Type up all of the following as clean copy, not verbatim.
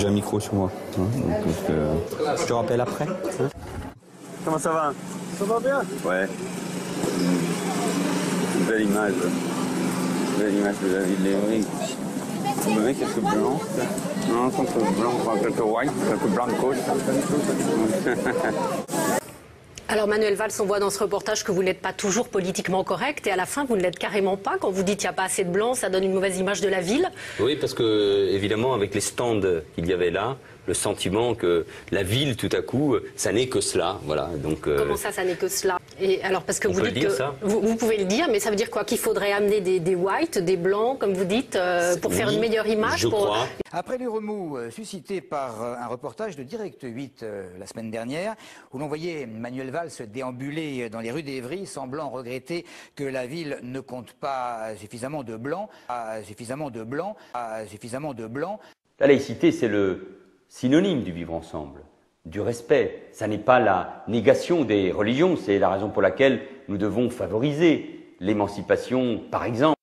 J'ai un micro sur moi, hein, donc, je te rappelle après. Hein. Comment ça va? Ça va bien? Ouais. Une belle image. Belle image de la ville d'Evry. Vous voyez quelques blancs? Non, quelques blancs, quelques white, quelques blancos. Alors Manuel Valls, on voit dans ce reportage que vous n'êtes pas toujours politiquement correct et à la fin vous ne l'êtes carrément pas. Quand vous dites qu'il n'y a pas assez de blancs, ça donne une mauvaise image de la ville. Oui, parce que évidemment avec les stands qu'il y avait là, le sentiment que la ville tout à coup, ça n'est que cela. Voilà, donc, comment ça n'est que cela? Et alors parce que vous dites que ça vous pouvez le dire, mais ça veut dire quoi? Qu'il faudrait amener des whites, des blancs, comme vous dites, pour faire une meilleure image. Je crois. Après les remous suscités par un reportage de Direct 8 la semaine dernière, où l'on voyait Manuel Valls déambuler dans les rues d'Evry, semblant regretter que la ville ne compte pas suffisamment de blancs, La laïcité, c'est le synonyme du vivre ensemble, du respect. Ça n'est pas la négation des religions, c'est la raison pour laquelle nous devons favoriser l'émancipation, par exemple.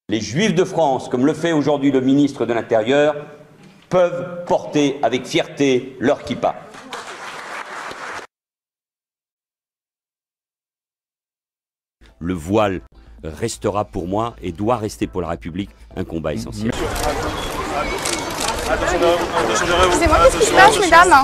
Les Juifs de France, comme le fait aujourd'hui le ministre de l'Intérieur, peuvent porter avec fierté leur kippa. Le voile restera pour moi et doit rester pour la République un combat essentiel. Excusez-moi, qu'est-ce qui se passe, mesdames?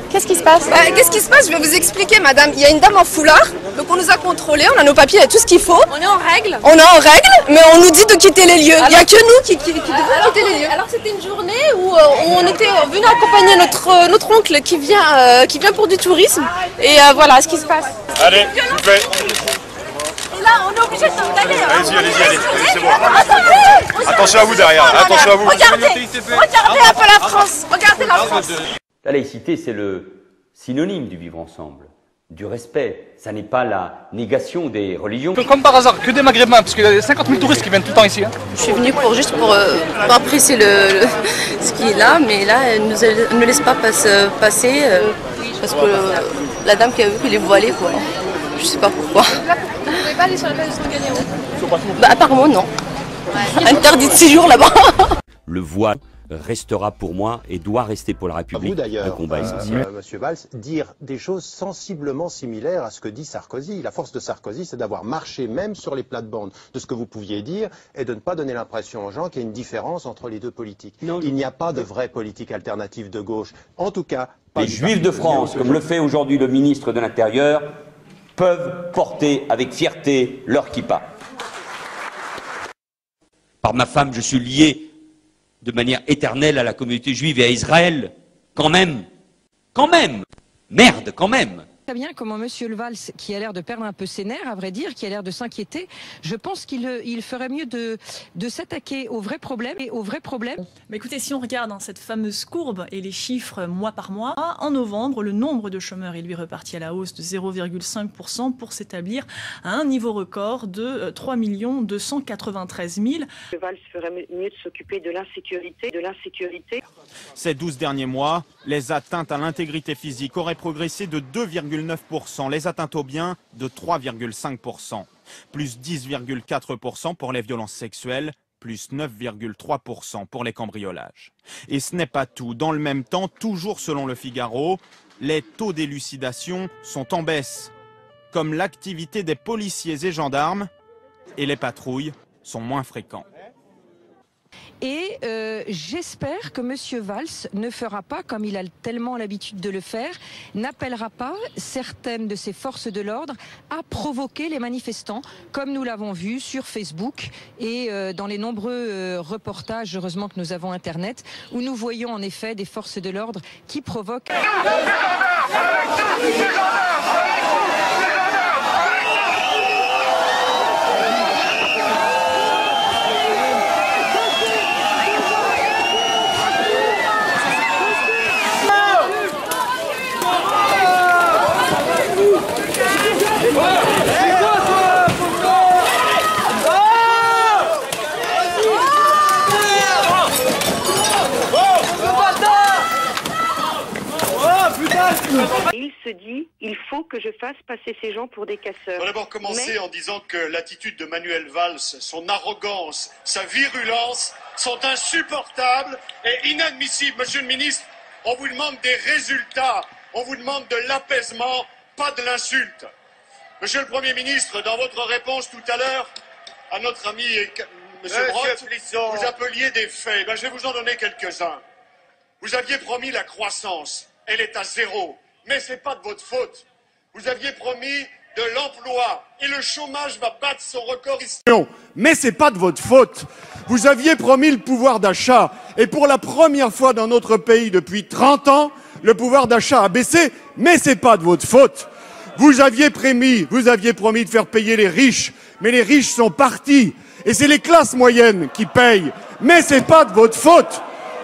Qu'est-ce qui se passe? Qu'est-ce qui se passe? Je vais vous expliquer, madame. Il y a une dame en foulard, donc on nous a contrôlés, on a nos papiers, il y a tout ce qu'il faut. On est en règle? On est en règle, mais on nous dit de quitter les lieux. Il n'y a que nous qui devons quitter les lieux. Alors c'était une journée où on était venu accompagner notre oncle qui vient pour du tourisme. Et voilà ce qui se passe. Allez, s'il vous plaît. Et là, on est obligé d'aller. Allez-y, c'est bon. Attention à vous derrière, attention à vous. Regardez un peu la France. Regardez la France. La laïcité, c'est le synonyme du vivre ensemble, du respect. Ça n'est pas la négation des religions. Comme par hasard, que des Maghrébins, parce qu'il y a 50 000 touristes qui viennent tout le temps ici. Hein. Je suis venue juste pour apprécier ce qui est là, mais là, elle ne laisse pas passer parce que la dame qui a vu qu'elle est voilée, quoi. Je sais pas pourquoi. Là, vous ne pouvez pas aller sur la place de Trocadéro? Bah apparemment non. Interdit de séjour là-bas. Le voile restera pour moi et doit rester pour la République un combat essentiel. Monsieur Valls, dire des choses sensiblement similaires à ce que dit Sarkozy. La force de Sarkozy, c'est d'avoir marché même sur les plates-bandes de ce que vous pouviez dire et de ne pas donner l'impression aux gens qu'il y a une différence entre les deux politiques. Non, il n'y a pas de vraie politique alternative de gauche. En tout cas, pas les Juifs de France, comme le fait aujourd'hui le ministre de l'Intérieur, peuvent porter avec fierté leur kippa. Par ma femme, je suis lié de manière éternelle à la communauté juive et à Israël. Quand même, merde, quand même. Très bien comment Monsieur Valls, qui a l'air de perdre un peu ses nerfs, à vrai dire, qui a l'air de s'inquiéter, je pense qu'il ferait mieux de s'attaquer aux vrais problèmes Mais écoutez, si on regarde cette fameuse courbe et les chiffres mois par mois, en novembre, le nombre de chômeurs est lui reparti à la hausse de 0,5% pour s'établir à un niveau record de 3 293 000. Le Valls ferait mieux de s'occuper de l'insécurité. Ces 12 derniers mois, les atteintes à l'intégrité physique auraient progressé de 2,9%, les atteintes aux biens de 3,5%, plus 10,4% pour les violences sexuelles, plus 9,3% pour les cambriolages. Et ce n'est pas tout. Dans le même temps, toujours selon le Figaro, les taux d'élucidation sont en baisse, comme l'activité des policiers et gendarmes, et les patrouilles sont moins fréquents. Et j'espère que Monsieur Valls ne fera pas, comme il a tellement l'habitude de le faire, n'appellera pas certaines de ses forces de l'ordre à provoquer les manifestants, comme nous l'avons vu sur Facebook et dans les nombreux reportages, heureusement que nous avons Internet, où nous voyons en effet des forces de l'ordre qui provoquent... Et il se dit, il faut que je fasse passer ces gens pour des casseurs. On va d'abord commencer en disant que l'attitude de Manuel Valls, son arrogance, sa virulence sont insupportables et inadmissibles. Monsieur le ministre, on vous demande des résultats, on vous demande de l'apaisement, pas de l'insulte. Monsieur le Premier ministre, dans votre réponse tout à l'heure à notre ami Monsieur Brottes, vous appeliez des faits. Je vais vous en donner quelques-uns. Vous aviez promis la croissance, elle est à 0, mais ce n'est pas de votre faute. Vous aviez promis de l'emploi et le chômage va battre son record historique. Mais ce n'est pas de votre faute. Vous aviez promis le pouvoir d'achat et pour la première fois dans notre pays depuis 30 ans, le pouvoir d'achat a baissé, mais ce n'est pas de votre faute. Vous aviez promis de faire payer les riches, mais les riches sont partis. Et c'est les classes moyennes qui payent. Mais ce n'est pas de votre faute.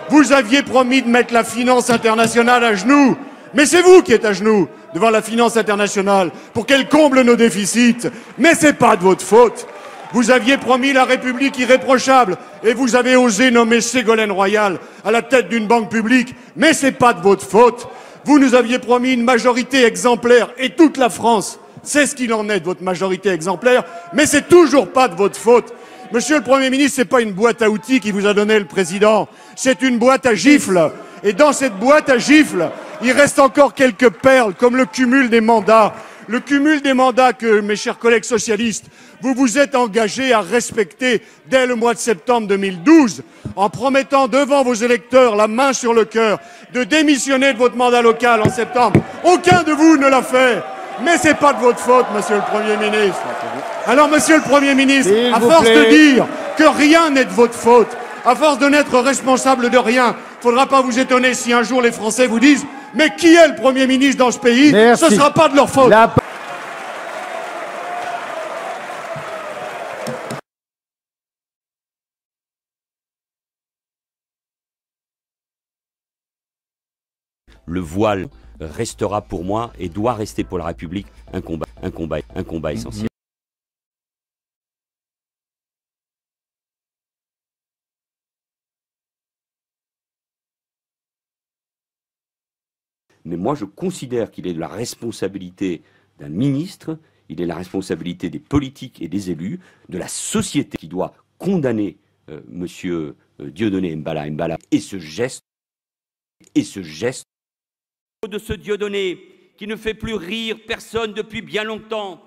Vous aviez promis de mettre la finance internationale à genoux. Mais c'est vous qui êtes à genoux devant la finance internationale pour qu'elle comble nos déficits. Mais ce n'est pas de votre faute. Vous aviez promis la République irréprochable et vous avez osé nommer Ségolène Royal à la tête d'une banque publique. Mais ce n'est pas de votre faute. Vous nous aviez promis une majorité exemplaire et toute la France sait ce qu'il en est de votre majorité exemplaire, mais c'est toujours pas de votre faute. Monsieur le Premier ministre, c'est pas une boîte à outils qui vous a donné le président, c'est une boîte à gifles. Et dans cette boîte à gifles, il reste encore quelques perles, comme le cumul des mandats. Le cumul des mandats que, mes chers collègues socialistes, vous vous êtes engagés à respecter dès le mois de septembre 2012, en promettant devant vos électeurs, la main sur le cœur, de démissionner de votre mandat local en septembre. Aucun de vous ne l'a fait. Mais c'est pas de votre faute, monsieur le Premier ministre. Alors, monsieur le Premier ministre, à force de dire que rien n'est de votre faute, à force de n'être responsable de rien, faudra pas vous étonner si un jour les Français vous disent « Mais qui est le Premier ministre dans ce pays ?» Ce sera pas de leur faute. Le voile restera pour moi et doit rester pour la République un combat essentiel. Mais moi, je considère qu'il est de la responsabilité d'un ministre, il est de la responsabilité des politiques et des élus, de la société qui doit condamner monsieur Dieudonné Mbala et ce geste de ce Dieudonné qui ne fait plus rire personne depuis bien longtemps.